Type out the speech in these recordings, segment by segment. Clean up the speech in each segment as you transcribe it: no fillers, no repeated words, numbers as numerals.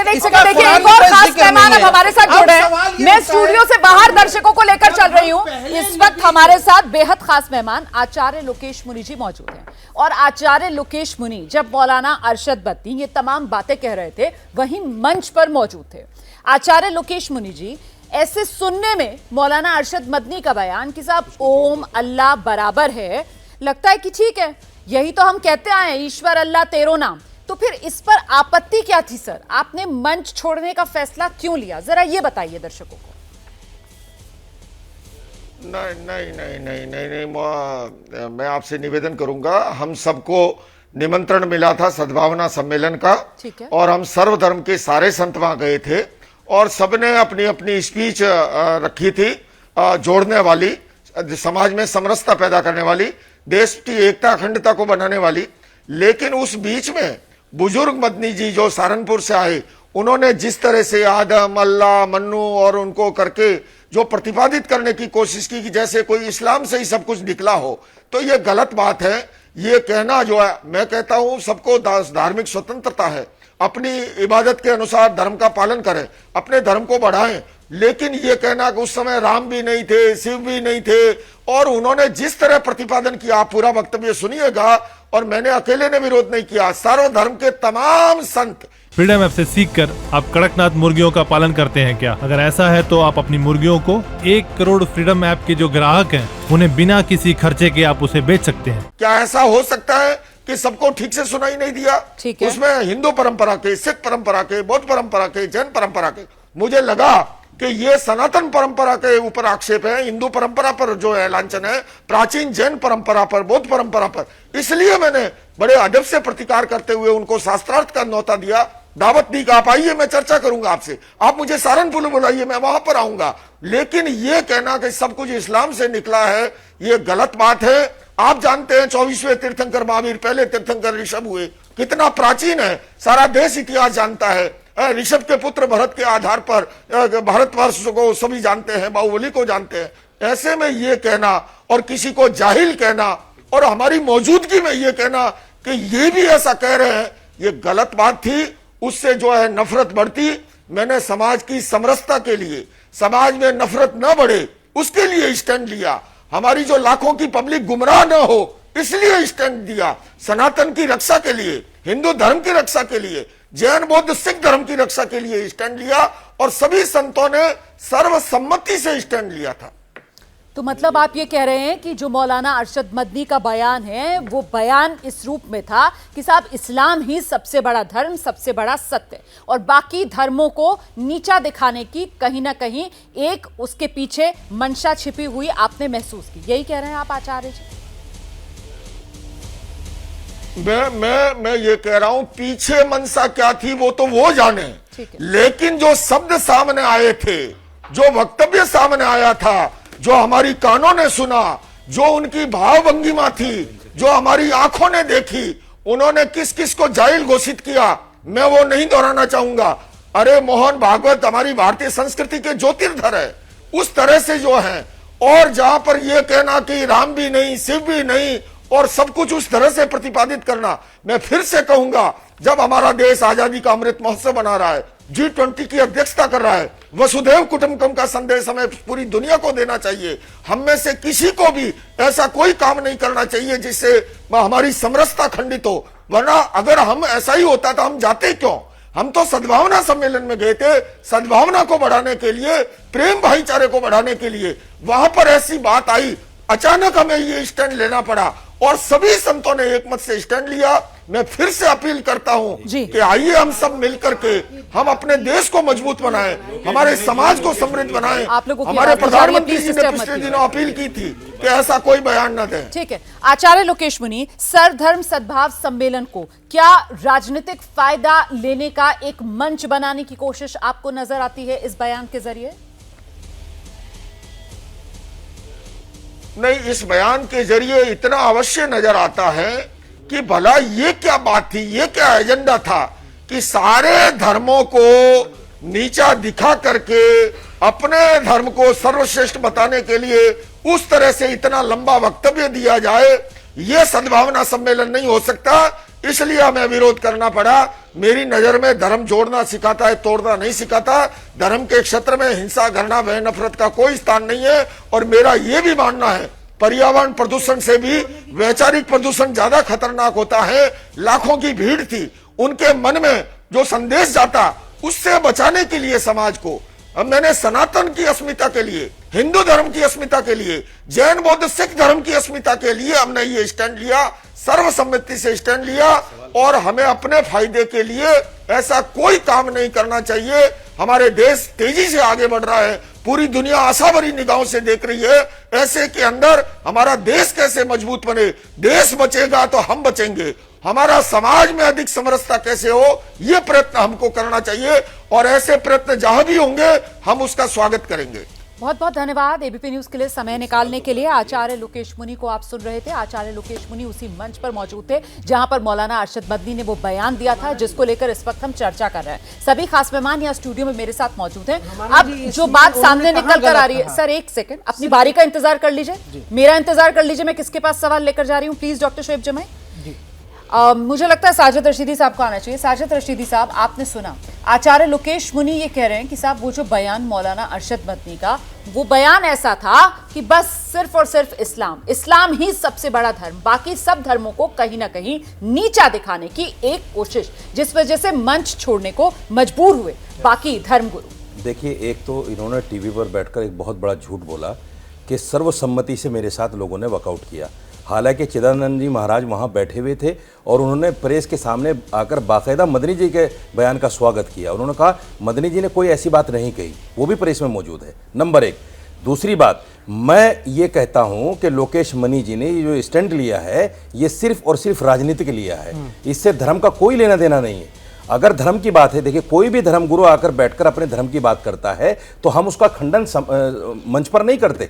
एक सेकंड देखिए, एक और खास मेहमान अब हमारे साथ जुड़े हैं। मैं स्टूडियो से बाहर दर्शकों को लेकर चल रही हूं। इस वक्त हमारे साथ बेहद खास मेहमान आचार्य लोकेश मुनि जी मौजूद हैं। और आचार्य लोकेश मुनि जब मौलाना अरशद मदनी ये तमाम बातें कह रहे थे वहीं मंच पर मौजूद थे। आचार्य लोकेश मुनि जी, ऐसे सुनने में मौलाना अरशद मदनी का बयान कि साहब ओम अल्लाह बराबर है, लगता है कि ठीक है, यही तो हम कहते आए, ईश्वर अल्लाह तेरो नाम। तो फिर इस पर आपत्ति क्या थी सर? आपने मंच छोड़ने का फैसला क्यों लिया, जरा ये बताइए दर्शकों को। नहीं, मैं आपसे निवेदन करूंगा, हम सबको निमंत्रण मिला था सद्भावना सम्मेलन का, ठीक है। और हम सर्वधर्म के सारे संत वहां गए थे और सबने अपनी अपनी स्पीच रखी थी, जोड़ने वाली, समाज में समरसता पैदा करने वाली, देश की एकता अखंडता को बनाने वाली। लेकिन उस बीच में बुजुर्ग मदनी जी जो सहारनपुर से आए, उन्होंने जिस तरह से आदम, अल्लाह, मन्नू और उनको करके जो प्रतिपादित करने की कोशिश की कि जैसे कोई इस्लाम से ही सब कुछ निकला हो, तो ये गलत बात है। ये कहना जो है, मैं कहता हूं सबको धार्मिक स्वतंत्रता है, अपनी इबादत के अनुसार धर्म का पालन करें, अपने धर्म को बढ़ाएं। लेकिन ये कहना कि उस समय राम भी नहीं थे, शिव भी नहीं थे, और उन्होंने जिस तरह प्रतिपादन किया, आप पूरा वक्तव्य सुनिएगा, और मैंने अकेले ने विरोध नहीं किया, सर्वधर्म के तमाम संत। फ्रीडम ऐप से सीखकर आप कड़कनाथ मुर्गियों का पालन करते हैं क्या? अगर ऐसा है तो आप अपनी मुर्गियों को 1 करोड़ फ्रीडम ऐप के जो ग्राहक हैं उन्हें बिना किसी खर्चे के आप उसे बेच सकते हैं। क्या ऐसा हो सकता है कि सबको ठीक से सुनाई नहीं दिया? ठीक है। उसमें हिंदू परंपरा के, सिख परंपरा के, बौद्ध परंपरा के, जैन परंपरा के, मुझे लगा कि ये सनातन परंपरा के ऊपर आक्षेप है, हिंदू परंपरा पर जो है लांछन है, प्राचीन जैन परंपरा पर, बौद्ध परंपरा पर। इसलिए मैंने बड़े अदब से प्रतिकार करते हुए उनको शास्त्रार्थ का न्योता दिया, दावत दी कि आप आइए, मैं चर्चा करूंगा आपसे, आप मुझे सहारनपुर बुलाइए, मैं वहां पर आऊंगा। लेकिन ये कहना कि सब कुछ इस्लाम से निकला है, ये गलत बात है। आप जानते हैं 24वें तीर्थंकर महावीर, पहले तीर्थंकर ऋषभ हुए, कितना प्राचीन है, सारा देश इतिहास जानता है। ऋषभ के पुत्र भरत के आधार पर भारतवर्ष को सभी जानते हैं, बाहुबली को जानते हैं। ऐसे में ये कहना और किसी को जाहिल कहना और हमारी मौजूदगी में ये कहना कि ये भी ऐसा कह रहे हैं, ये गलत बात थी। उससे जो है नफरत बढ़ती। मैंने समाज की समरसता के लिए, समाज में नफरत न बढ़े, उसके लिए स्टैंड लिया। हमारी जो लाखों की पब्लिक गुमराह न हो, इसलिए स्टैंड दिया। सनातन की रक्षा के लिए, हिंदू धर्म की रक्षा के लिए, जैन बौद्ध सिख धर्म की रक्षा के लिए स्टैंड लिया, और सभी संतों ने सर्वसम्मति से स्टैंड लिया था। तो मतलब आप ये कह रहे हैं कि जो मौलाना अरशद मदनी का बयान है, वो बयान इस रूप में था कि साहब इस्लाम ही सबसे बड़ा धर्म, सबसे बड़ा सत्य, और बाकी धर्मों को नीचा दिखाने की कहीं ना कहीं एक उसके पीछे मंशा छिपी हुई आपने महसूस की, यही कह रहे हैं आप आचार्य जी? मैं ये कह रहा हूं, पीछे मनसा क्या थी वो तो वो जाने, लेकिन जो शब्द सामने आए थे, जो वक्तव्य सामने आया था, जो हमारी कानों ने सुना, जो उनकी भावभंगिमा थी, जो हमारी आंखों ने देखी, उन्होंने किस किस को जाहिल घोषित किया, मैं वो नहीं दोहराना चाहूंगा। अरे मोहन भागवत हमारी भारतीय संस्कृति के ज्योतिर्धर है, उस तरह से जो है। और जहां पर यह कहना कि राम भी नहीं, शिव भी नहीं, और सब कुछ उस तरह से प्रतिपादित करना, मैं फिर से कहूंगा, जब हमारा देश आजादी का अमृत महोत्सव बना रहा है, G20 की अध्यक्षता कर रहा है, वसुधैव कुटुंबकम का संदेश हमें पूरी दुनिया को देना चाहिए। हम में से किसी को भी ऐसा कोई काम नहीं करना चाहिए जिससे हमारी समरसता खंडित हो, वरना अगर हम ऐसा ही होता तो हम जाते क्यों? हम तो सद्भावना सम्मेलन में गए थे, सद्भावना को बढ़ाने के लिए, प्रेम भाईचारे को बढ़ाने के लिए। वहां पर ऐसी बात आई, अचानक हमें ये स्टैंड लेना पड़ा, और सभी संतों ने एक मत से स्टैंड लिया। मैं फिर से अपील करता हूं कि आइए हम सब मिलकर के हम अपने देश को मजबूत बनाएं, हमारे समाज को समृद्ध बनाएं। हमारे प्रधानमंत्री जी ने पिछले दिनों अपील की थी कि ऐसा कोई बयान न दें। ठीक है, आचार्य लोकेश मुनि, सर्वधर्म सद्भाव सम्मेलन को क्या राजनीतिक फायदा लेने का एक मंच बनाने की कोशिश आपको नजर आती है इस बयान के जरिए? नहीं, इस बयान के जरिए इतना अवश्य नजर आता है कि भला ये क्या बात थी, ये क्या एजेंडा था कि सारे धर्मों को नीचा दिखा करके अपने धर्म को सर्वश्रेष्ठ बताने के लिए उस तरह से इतना लंबा वक्तव्य दिया जाए। ये सद्भावना सम्मेलन नहीं हो सकता। इसलिए हमें विरोध करना पड़ा। मेरी नजर में धर्म जोड़ना सिखाता है, तोड़ना नहीं सिखाता। धर्म के क्षेत्र में हिंसा, घृणा, भय, नफरत का कोई स्थान नहीं है। और मेरा यह भी मानना है, पर्यावरण प्रदूषण से भी वैचारिक प्रदूषण ज्यादा खतरनाक होता है। लाखों की भीड़ थी, उनके मन में जो संदेश जाता, उससे बचाने के लिए समाज को अब मैंने सनातन की अस्मिता के लिए, हिंदू धर्म की अस्मिता के लिए, जैन बौद्ध सिख धर्म की अस्मिता के लिए हमने ये स्टैंड लिया, सर्वसम्मति से स्टैंड लिया। और हमें अपने फायदे के लिए ऐसा कोई काम नहीं करना चाहिए। हमारे देश तेजी से आगे बढ़ रहा है, पूरी दुनिया आशा भरी निगाहों से देख रही है। ऐसे के अंदर हमारा देश कैसे मजबूत बने, देश बचेगा तो हम बचेंगे, हमारा समाज में अधिक समरसता कैसे हो, यह प्रयत्न हमको करना चाहिए। और ऐसे प्रयत्न जहां भी होंगे हम उसका स्वागत करेंगे। बहुत बहुत धन्यवाद एबीपी न्यूज के लिए समय निकालने के लिए। आचार्य लोकेश मुनि को आप सुन रहे थे। आचार्य लोकेश मुनि उसी मंच पर मौजूद थे जहां पर मौलाना अरशद मदनी ने वो बयान दिया था जिसको लेकर इस वक्त हम चर्चा कर रहे हैं। सभी खास मेहमान यहाँ स्टूडियो में मेरे साथ मौजूद हैं। अब जो बात सामने निकल कर आ रही है, सर एक सेकंड, अपनी बारी का इंतजार कर लीजिए, मेरा इंतजार कर लीजिए। मैं किसके पास सवाल लेकर जा रही हूँ, प्लीज डॉक्टर शोएब जमाई। मुझे लगता है साजिद रशीदी साहब को आना चाहिए। साजिद रशीदी साहब, आपने सुना आचार्य लोकेश मुनि ये कह रहे हैं कि साहब वो जो बयान मौलाना अरशद मदनी का, वो बयान ऐसा था कि बस सिर्फ और सिर्फ इस्लाम ही सबसे बड़ा धर्म, बाकी सब धर्मों को कहीं ना कहीं नीचा दिखाने की एक कोशिश, जिस वजह से मंच छोड़ने को मजबूर हुए बाकी धर्मगुरु। देखिए, एक तो इन्होंने टीवी पर बैठकर एक बहुत बड़ा झूठ बोला कि सर्वसम्मति से मेरे साथ लोगों ने वर्कआउट किया। हालांकि चिदानंद जी महाराज वहां बैठे हुए थे और उन्होंने प्रेस के सामने आकर बाकायदा मदनी जी के बयान का स्वागत किया। उन्होंने कहा मदनी जी ने कोई ऐसी बात नहीं कही, वो भी प्रेस में मौजूद है, नंबर एक। दूसरी बात, मैं ये कहता हूं कि लोकेश मुनि जी ने ये जो स्टैंड लिया है, ये सिर्फ और सिर्फ राजनीति के लिया है, इससे धर्म का कोई लेना देना नहीं है। अगर धर्म की बात है, देखिए कोई भी धर्मगुरु आकर बैठकर अपने धर्म की बात करता है तो हम उसका खंडन मंच पर नहीं करते,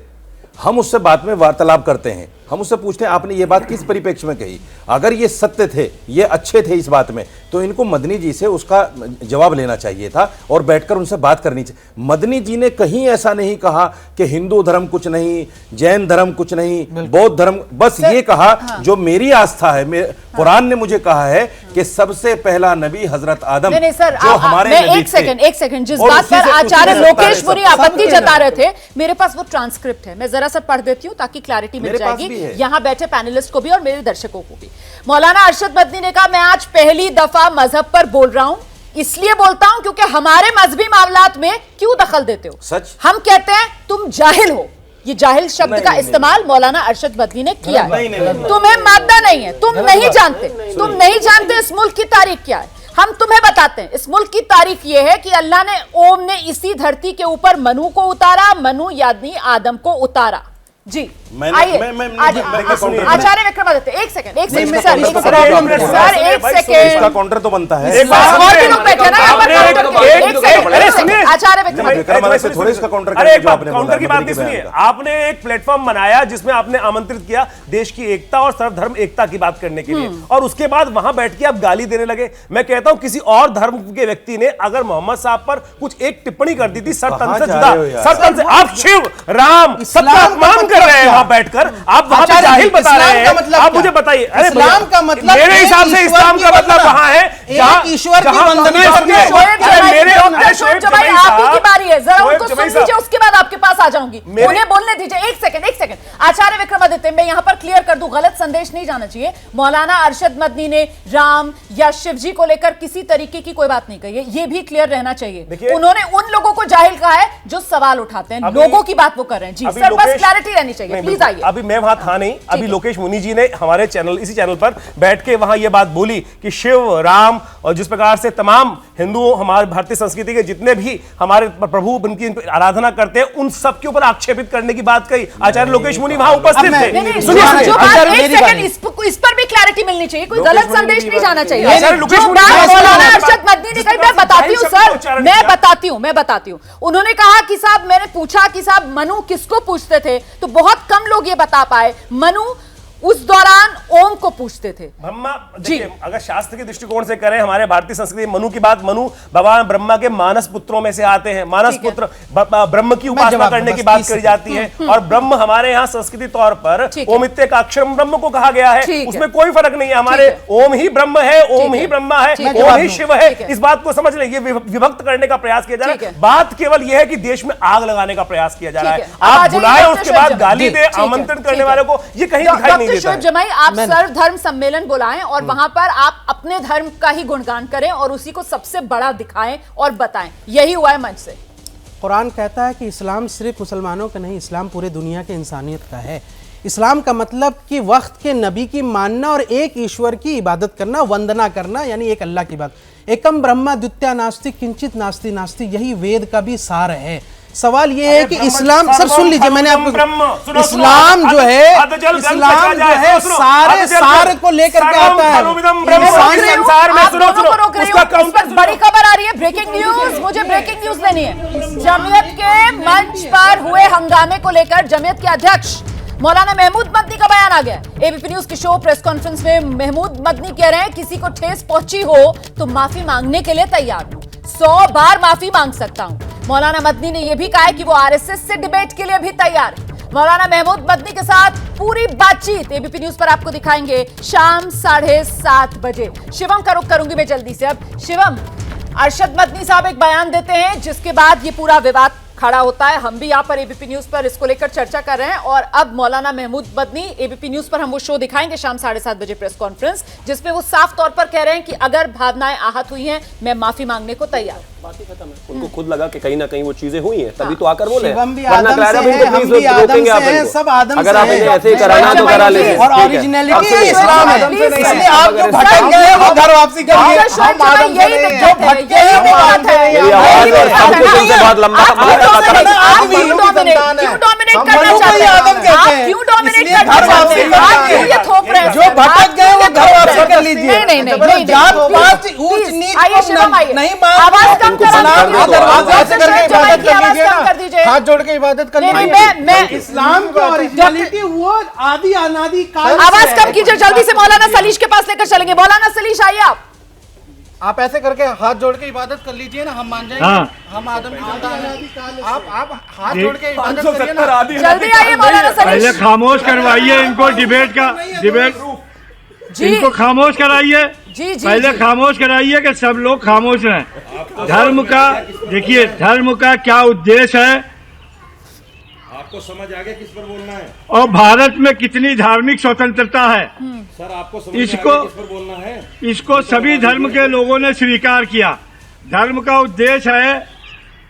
हम उससे बाद में वार्तालाप करते हैं। हम उससे पूछते हैं आपने ये बात किस परिप्रेक्ष्य में कही, अगर ये सत्य थे, ये अच्छे थे इस बात में, तो इनको मदनी जी से उसका जवाब लेना चाहिए था और बैठकर उनसे बात करनी चाहिए। मदनी जी ने कहीं ऐसा नहीं कहा कि हिंदू धर्म कुछ नहीं, जैन धर्म कुछ नहीं, बौद्ध धर्म, बस ये कहा हाँ। जो मेरी आस्था है, कुरान ने मुझे कहा है कि सबसे पहला नबी हजरत आदम, नहीं सर, जो हमारे नबी थे। एक सेकंड, जिस बात पर आचार्य लोकेश मुनि आपत्ति जता रहे थे, मेरे पास वो ट्रांसक्रिप्ट है, मैं जरा सा पढ़ देती हूँ ताकि क्लैरिटी मिल जाएगी यहाँ बैठे पैनलिस्ट को भी और मेरे दर्शकों को भी। मौलाना अरशद मदनी ने कहा, मैं आज पहली दफा मजहब पर बोल रहा हूं, इसलिए बोलता हूं क्योंकि हमारे मजहबी मामलात में क्यों दखल देते हो। सच, हम कहते हैं तुम जाहिल हो। ये जाहिल शब्द का इस्तेमाल मौलाना अरशद मदनी ने किया है। तुम्हें मादा नहीं है, तुम नहीं जानते, तुम नहीं जानते इस मुल्क की तारीख क्या है। हम तुम्हें बताते हैं, इस मुल्क की तारीख यह है कि अल्लाह ने ओम ने इसी धरती के ऊपर मनु को उतारा, मनु यानी आदम को उतारा। जी आइए आचार्य विक्रमादित्य, एक सेकंड सर, एक सेकंड, इसका काउंटर तो बनता है। और भी लोग बैठे ना, आचार्य विक्रमादित्य थोड़े इसका काउंटर, अरे एक बात, काउंटर की बात नहीं सुनिए। आपने एक प्लेटफॉर्म बनाया जिसमें आपने आमंत्रित किया देश की एकता और सर्वधर्म एकता की बात करने के लिए, और उसके बाद वहां बैठ के आप गाली देने लगे। मैं कहता हूं किसी और धर्म के व्यक्ति ने अगर मोहम्मद साहब पर कुछ एक टिप्पणी कर दी थी सरतन से जुदा, सरतन से, आप शिव राम सबका अपमान कर रहे हैं वहां बैठकर, आप वहां पे जाहिल बता रहे हैं। आप मुझे बताइए, अरे इस्लाम का मतलब, मेरे हिसाब से इस्लाम का मतलब वहां है जहां ईश्वर की वंदना करके। आपकी बारी है, जरा उनको सुन लीजिए, उसके बाद आपके पास आ जाऊंगी, उन्हें बोलने दीजिए। एक सेकंड आचार्य विक्रमादित्य, मैं यहां पर क्लियर कर दूं, गलत संदेश नहीं जाना चाहिए। मौलाना अरशद मदनी ने राम या शिव जी को लेकर किसी तरीके की कोई बात नहीं कही है, ये भी क्लियर रहना चाहिए। उन्होंने उन लोगों को जाहिल कहा है जो सवाल उठाते हैं, लोगों की बात वो कर रहे हैं। जी सर, बस क्लैरिटी रहनी चाहिए, प्लीज आइए। अभी मैं वहां था नहीं, अभी लोकेश मुनि जी ने हमारे चैनल, इसी चैनल पर बैठ के वहां ये बात बोली कि शिव राम और जिस प्रकार से तमाम हिंदू हमारे भारतीय संस्कृति के जितने भी हमारे प्रभु उनकी आराधना करते हैं, उन सब के ऊपर आक्षेपित करने की बात कही। आचार्य लोकेश मुनि वहां उपस्थित थे। इस पर भी क्लैरिटी मिलनी चाहिए, कोई गलत संदेश नहीं जाना चाहिए। मौलाना अरशद मदनी ने कही, मैं बताती हूँ सर, मैं बताती हूँ। उन्होंने कहा कि साहब, मैंने पूछा कि साहब मनु किसको पूछते थे, तो बहुत कम लोग ये बता पाए। मनु उस दौरान ओम को पूछते थे। ब्रह्मा, देखिए अगर शास्त्र के दृष्टिकोण से करें, हमारे भारतीय संस्कृति मनु की बात, मनु भगवान ब्रह्मा के मानस पुत्रों में से आते हैं। मानस पुत्र ब्रह्म की उपासना करने की बात करी जाती है, और ब्रह्म हमारे यहाँ संस्कृति तौर पर ओमित्येकाक्षरम ब्रह्म को कहा गया है। उसमें कोई फर्क नहीं है, हमारे ओम ही ब्रह्म है, ओम ही ब्रह्मा है, ओम ही शिव है। इस बात को समझ लेंगे, विभक्त करने का प्रयास किया जा रहा है। बात केवल यह है कि देश में आग लगाने का प्रयास किया जा रहा है। आप बुलाए उसके बाद गाली दे, आमंत्रण करने वाले को, ये कहीं दिखाई नहीं देता है। जमाई, आप सर्वधर्म सम्मेलन बुलाएं और वहां पर आप अपने धर्म का ही गुणगान करें और उसी को सबसे बड़ा दिखाएं और बताएं, यही हुआ है मंच से। कुरान कहता है कि इस्लाम सिर्फ मुसलमानों का नहीं, इस्लाम पूरे दुनिया के इंसानियत का है। इस्लाम का मतलब कि वक्त के नबी की मानना और एक ईश्वर की इबादत करना, वंदना करना, यानी एक अल्लाह की बात। एकम ब्रह्मा द्वितीय नास्ति किंचित नास्ति नास्ति, यही वेद का भी सार है। सवाल ये है कि इस्लाम, सर सुन लीजिए, मैंने आपको, इस्लाम जो है, इस्लाम जो है सारे सार को लेकर के आता है। बड़ी खबर आ रही है, ब्रेकिंग न्यूज, मुझे ब्रेकिंग न्यूज लेनी है। जमीयत के मंच पर हुए हंगामे को लेकर जमीयत के अध्यक्ष मौलाना महमूद मदनी का बयान आ गया। एबीपी न्यूज की शो प्रेस कॉन्फ्रेंस में महमूद मदनी कह रहे हैं, किसी को ठेस पहुंची हो तो माफी मांगने के लिए तैयार हूं, 100 बार माफी मांग सकता हूं। मौलाना मदनी ने यह भी कहा है कि वो आरएसएस से डिबेट के लिए भी तैयार है। मौलाना महमूद मदनी के साथ पूरी बातचीत एबीपी न्यूज पर आपको दिखाएंगे शाम 7:30 बजे। शिवम का रुख करूंगी मैं जल्दी से। अब शिवम, अरशद मदनी साहब एक बयान देते हैं जिसके बाद ये पूरा विवाद खड़ा होता है। हम भी यहाँ पर एबीपी न्यूज पर इसको लेकर चर्चा कर रहे हैं, और अब मौलाना महमूद मदनी, एबीपी न्यूज पर हम वो शो दिखाएंगे शाम 7:30 बजे, प्रेस कॉन्फ्रेंस, जिसमें वो साफ तौर पर कह रहे हैं कि अगर भावनाएं आहत हुई हैं, मैं माफी मांगने को तैयार। बात ही खत्म है। उनको खुद लगा कि कहीं ना कहीं वो चीजें हुई हैं, तभी तो आकर बोले। शिवम भी आदम से है, हम भी आदम से हैं, सब आदम से हैं। अगर आप इन्हें ऐसे ही कराना तो करा लीजिए, और ओरिजिनलिटी इस्लाम है, इसलिए आप जो भटक गए हैं वो घर वापसी करिए। हम आदम से नहीं, जो भटके हैं वो बात है। मेरी आवाज और सबके से बहुत लंबा आप क्यों डोमिनेट करना चाहते हैं? आप क्यों डोमिनेट करना चाहते हैं? आप क्यों ये थोप रहे हैं? जो भटक गए वो घर वापसी कर लीजिए। नहीं, जात पात ऊंच नीच नहीं मानते, आवाज कम कर दीजिए, हाथ जोड़ के इबादत कर लीजिए। मैं इस्लाम की ओरिजिनलिटी वो आदि अनादि काल। आवाज कम कीजिए, जल्दी से मौलाना सलीश के पास लेकर चलेंगे। मौलाना सलीश आइए। आप ऐसे करके हाथ जोड़ के इबादत कर लीजिए ना, हम मान जाएंगे। हाँ। हम आदम की संतान हैं। आप हाथ जोड़ के इबादत करिए ना, जल्दी आइए मौलाना सलीश। पहले खामोश करवाइए इनको, डिबेट इनको खामोश कराइए। पहले खामोश कराइए कि सब लोग खामोश रहें। धर्म का देखिए, धर्म का क्या उद्देश्य है, आपको समझ आ गया किस पर बोलना है, और भारत में कितनी धार्मिक स्वतंत्रता है। सर आपको समझ आ गया किस पर बोलना है। इसको सभी धर्म के लोगों ने स्वीकार किया। धर्म का उद्देश्य है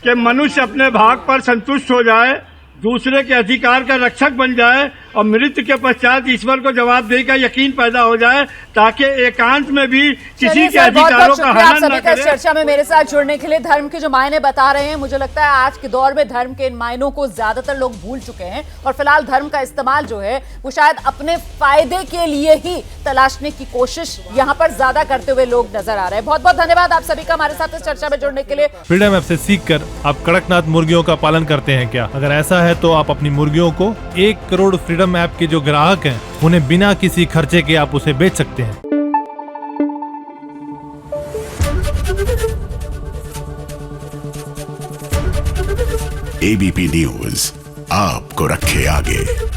कि मनुष्य अपने भाग पर संतुष्ट हो जाए, दूसरे के अधिकार का रक्षक बन जाए, और मृत्यु के पश्चात ईश्वर को जवाबदेही का यकीन पैदा हो जाए, ताकि एकांत में भी किसी के अधिकारों का हनन न करे। चर्चा में मेरे साथ जुड़ने के लिए, धर्म के जो मायने बता रहे हैं, मुझे लगता है आज के दौर में धर्म के इन मायनों को ज्यादातर लोग भूल चुके हैं, और फिलहाल धर्म का इस्तेमाल जो है वो शायद अपने फायदे के लिए ही तलाशने की कोशिश यहाँ पर ज्यादा करते हुए लोग नजर आ रहे हैं। बहुत बहुत धन्यवाद आप सभी का हमारे साथ इस चर्चा में जुड़ने के लिए। फ्रीडम ऐप से सीखकर आप कड़कनाथ मुर्गियों का पालन करते हैं क्या? अगर ऐसा है तो आप अपनी मुर्गियों को 1 करोड़ फ्रीडम ऐप के जो ग्राहक हैं, उन्हें बिना किसी खर्चे के आप उसे बेच सकते हैं। एबीपी न्यूज आपको रखे आगे।